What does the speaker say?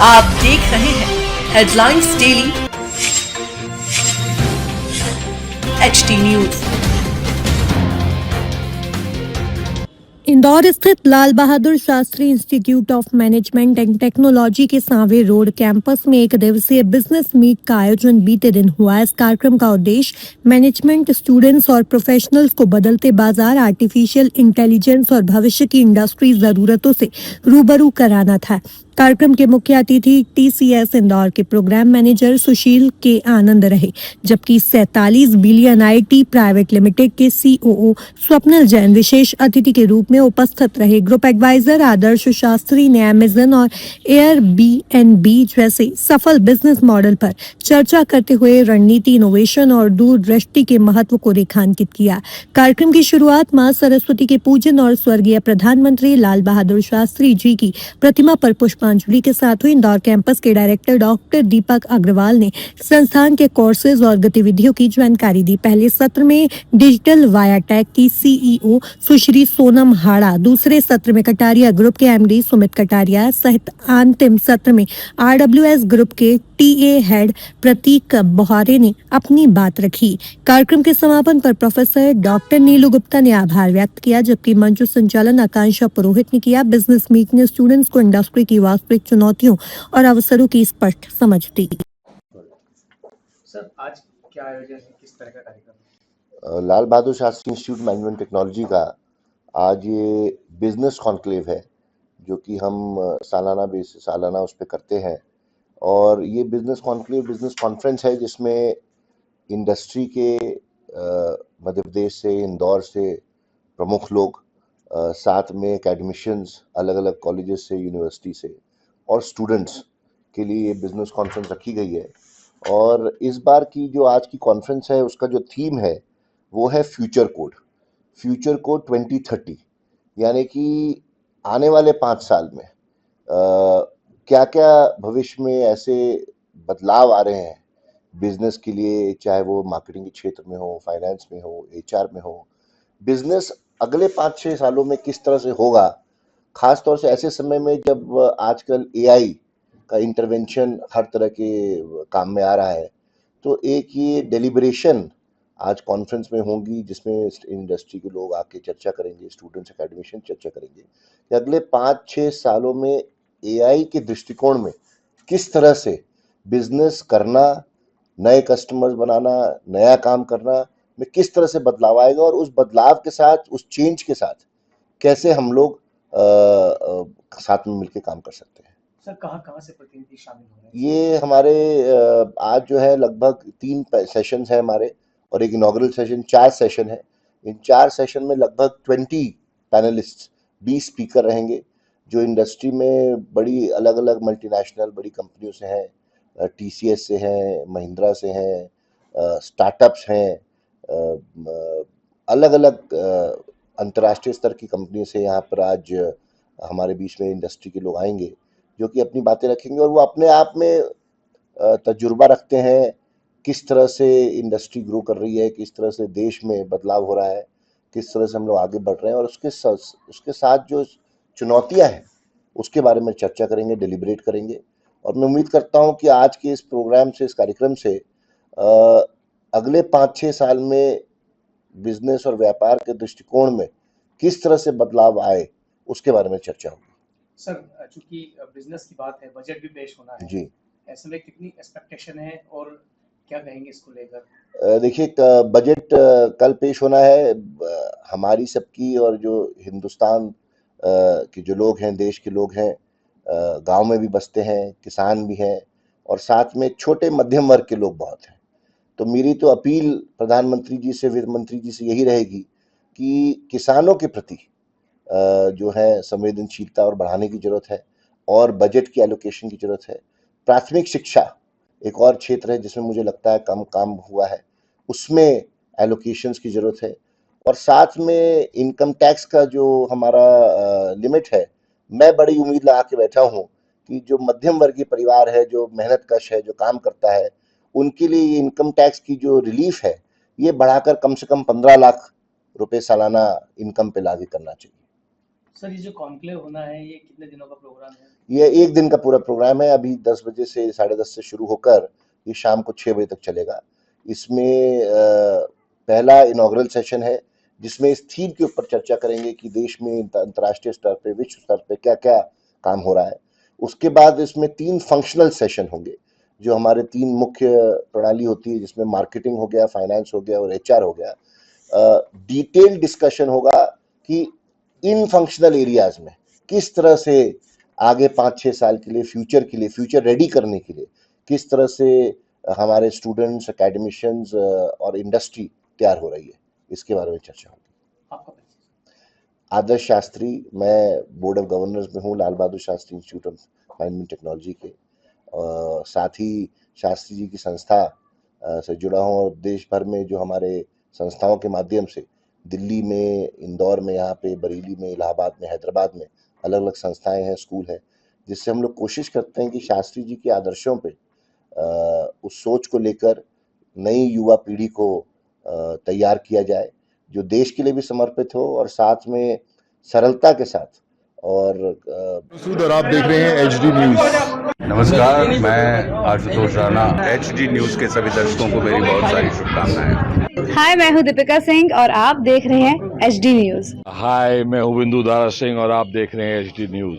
आप देख रहे हैं headlines daily HT news. Indore स्थित Lal Bahadur Shastri Institute of Management and Technology के सांवे रोड कैंपस में एक दिवसीय बिजनेस मीट का आयोजन बीते दिन हुआ। इस कार्यक्रम का उद्देश्य मैनेजमेंट स्टूडेंट्स और प्रोफेशनल्स को बदलते बाजार, आर्टिफिशियल इंटेलिजेंस और भविष्य की इंडस्ट्री जरूरतों से रूबरू कराना था। कार्यक्रम के मुख्य अतिथि टीसीएस इंदौर के प्रोग्राम मैनेजर सुशील के आनंद रहे, जबकि 47 बिलियन आईटी प्राइवेट लिमिटेड के सीओओ स्वप्निल जैन विशेष अतिथि के रूप में उपस्थित रहे। ग्रुप एडवाइजर आदर्श शास्त्री ने अमेजन और एयरबीएनबी जैसे सफल बिजनेस मॉडल पर चर्चा करते हुए रणनीति, इनोवेशन और दूरदृष्टि के महत्व को रेखांकित किया। कार्यक्रम की शुरुआत मां सरस्वती के पूजन और स्वर्गीय प्रधानमंत्री लाल बहादुर शास्त्री जी की प्रतिमा पर पुष्पांजलि के साथ हुई। इंदौर कैंपस के डायरेक्टर डॉक्टर दीपक अग्रवाल ने संस्थान के कोर्सेज और गतिविधियों की जानकारी दी। पहले सत्र में डिजिटल वायाटेक की सीईओ सुश्री सोनम हाड़ा, दूसरे सत्र में कटारिया ग्रुप के एमडी सुमित कटारिया सहित अंतिम सत्र में आरडब्ल्यूएस ग्रुप के टीए हेड प्रतीक बोहारे ने अपनी बात रखी। कार्यक्रम के समापन पर प्रोफेसर डॉक्टर नीलू गुप्ता ने आभार व्यक्त किया, जबकि मंच संचालन आकांक्षा पुरोहित ने किया। बिजनेस मीट ने स्टूडेंट्स को इंडस्ट्री की वास्तविक चुनौतियों और अवसरों की स्पष्ट समझ दी। सर, आज क्या आयोजन है, किस तरह का कार्यक्रम? लाल Bahadur Shastri institute management technology का आज ये बिजनेस कॉन्क्लेव है, जो कि हम सालाना उस पर करते हैं। और ये बिजनेस कॉन्क्लेव बिजनेस कॉन्फ्रेंस है, जिसमें इंडस्ट्री के मध्य प्रदेश से, इंदौर से प्रमुख लोग, साथ में एकेडमिशियंस अलग अलग कॉलेजेस से, यूनिवर्सिटी से, और स्टूडेंट्स के लिए ये बिजनेस कॉन्फ्रेंस रखी गई है। और इस बार की जो आज की कॉन्फ्रेंस है, उसका जो थीम है वो है फ्यूचर कोड 2030, यानी कि आने वाले 5 साल में क्या क्या भविष्य में ऐसे बदलाव आ रहे हैं बिजनेस के लिए, चाहे वो मार्केटिंग के क्षेत्र में हो, फाइनेंस में हो, एचआर में हो। बिजनेस अगले 5-6 सालों में किस तरह से होगा, खास तौर से ऐसे समय में जब आजकल एआई का इंटरवेंशन हर तरह के काम में आ रहा है। तो एक ये डेलिब्रेशन आज कॉन्फ्रेंस में होंगी, जिसमें इंडस्ट्री के लोग आके चर्चा करेंगे, स्टूडेंट्स, एकेडमिशियन चर्चा करेंगे कि अगले 5-6 सालों में एआई के दृष्टिकोण में किस तरह से बिजनेस करना, नए कस्टमर्स बनाना, नया काम करना में किस तरह से बदलाव आएगा, और उस बदलाव के साथ, उस चेंज के साथ कैसे हम लोग साथ में मिलकर काम कर सकते हैं। सर, कहाँ से प्रतिनिधि शामिल हो रहे हैं? ये हमारे आज जो है लगभग 3 सेशंस हैं हमारे, और एक इनॉग्रल सेशन, 4 सेशन है। इन 4 सेशन में लगभग 20 पैनलिस्ट, 20 स्पीकर रहेंगे, जो इंडस्ट्री में बड़ी अलग अलग मल्टीनेशनल बड़ी कंपनियों से हैं, टीसीएस से हैं, महिंद्रा से हैं, स्टार्टअप्स हैं, अलग अलग अंतर्राष्ट्रीय स्तर की कंपनी से यहाँ पर आज हमारे बीच में इंडस्ट्री के लोग आएंगे, जो कि अपनी बातें रखेंगे। और वो अपने आप में तजुर्बा रखते हैं, किस तरह से इंडस्ट्री ग्रो कर रही है, किस तरह से देश में बदलाव हो रहा है, किस तरह से हम लोग आगे बढ़ रहे हैं, और उसके साथ जो चुनौतियां हैं उसके बारे में चर्चा करेंगे, डिलिब्रेट करेंगे। और मैं उम्मीद करता हूं कि आज के इस प्रोग्राम से, इस कार्यक्रम से अगले 5-6 साल में बिजनेस और व्यापार के दृष्टिकोण में किस तरह से बदलाव आए, उसके बारे में चर्चा होगी। सर, चूंकि बिजनेस की बात है, बजट भी पेश होना है जी, ऐसे में कितनी एक्सपेक्टेशन है और क्या कहेंगे इसको लेकर? देखिए, बजट कल पेश होना है। हमारी सबकी, और जो हिंदुस्तान के जो लोग हैं, देश के लोग हैं, गांव में भी बसते हैं, किसान भी हैं, और साथ में छोटे मध्यम वर्ग के लोग बहुत हैं। तो मेरी तो अपील प्रधानमंत्री जी से, वित्त मंत्री जी से यही रहेगी कि किसानों के प्रति जो है संवेदनशीलता और बढ़ाने की जरूरत है, और बजट की एलोकेशन की जरूरत है। प्राथमिक शिक्षा एक और क्षेत्र है जिसमें मुझे लगता है कम काम हुआ है, उसमें एलोकेशंस की जरूरत है। और साथ में इनकम टैक्स का जो हमारा लिमिट है, मैं बड़ी उम्मीद लगा के बैठा हूँ कि जो मध्यम वर्गीय परिवार है, जो मेहनत कश है, जो काम करता है, उनके लिए ये इनकम टैक्स की जो रिलीफ है, ये बढ़ाकर कम से कम 15 लाख रुपए सालाना इनकम पे लागू करना चाहिए। सर ये जो कॉन्क्लेव होना है ये कितने दिनों का प्रोग्राम है? ये एक दिन का पूरा प्रोग्राम है। अभी 10 बजे से 10:30 से शुरू होकर ये शाम को 6 बजे तक चलेगा। इसमें पहला इनॉग्रल सेशन है जिसमें इस थीम के ऊपर चर्चा करेंगे कि देश में अंतर्राष्ट्रीय स्तर पे, विश्व स्तर पे क्या क्या काम हो रहा है। उसके बाद इसमें 3 फंक्शनल सेशन होंगे जो हमारे 3 मुख्य प्रणाली होती है, जिसमें मार्केटिंग हो गया, फाइनेंस हो गया और HR हो गया। डिटेल डिस्कशन होगा कि इन फंक्शनल एरियाज में किस तरह से आगे 5-6 साल के लिए, फ्यूचर रेडी करने के लिए किस तरह से हमारे स्टूडेंट्स, एकेडमिशियंस और इंडस्ट्री तैयार हो रही है, इसके बारे में चर्चा होगी। आपका परिचय? आदर्श शास्त्री, मैं बोर्ड ऑफ गवर्नर्स में हूँ Lal Bahadur Shastri Institute of Management Technology के। साथ ही शास्त्री जी की संस्था से जुड़ा हूँ और देश भर में जो हमारे संस्थाओं के माध्यम से दिल्ली में, इंदौर में, यहाँ पे बरेली में, इलाहाबाद में, हैदराबाद में अलग अलग संस्थाएं हैं, स्कूल हैं, जिससे हम लोग कोशिश करते हैं कि शास्त्री जी के आदर्शों पे उस सोच को लेकर नई युवा पीढ़ी को तैयार किया जाए जो देश के लिए भी समर्पित हो और साथ में सरलता के साथ। और आप देख रहे हैं HD न्यूज। नमस्कार, मैं आशुतोष राणा। HD न्यूज के सभी दर्शकों को मेरी बहुत सारी शुभकामनाएं। हाय, मैं हूँ दीपिका सिंह और आप देख रहे हैं HD न्यूज। हाय, मैं हूं बिंदु दारा सिंह और आप देख रहे हैं HD न्यूज।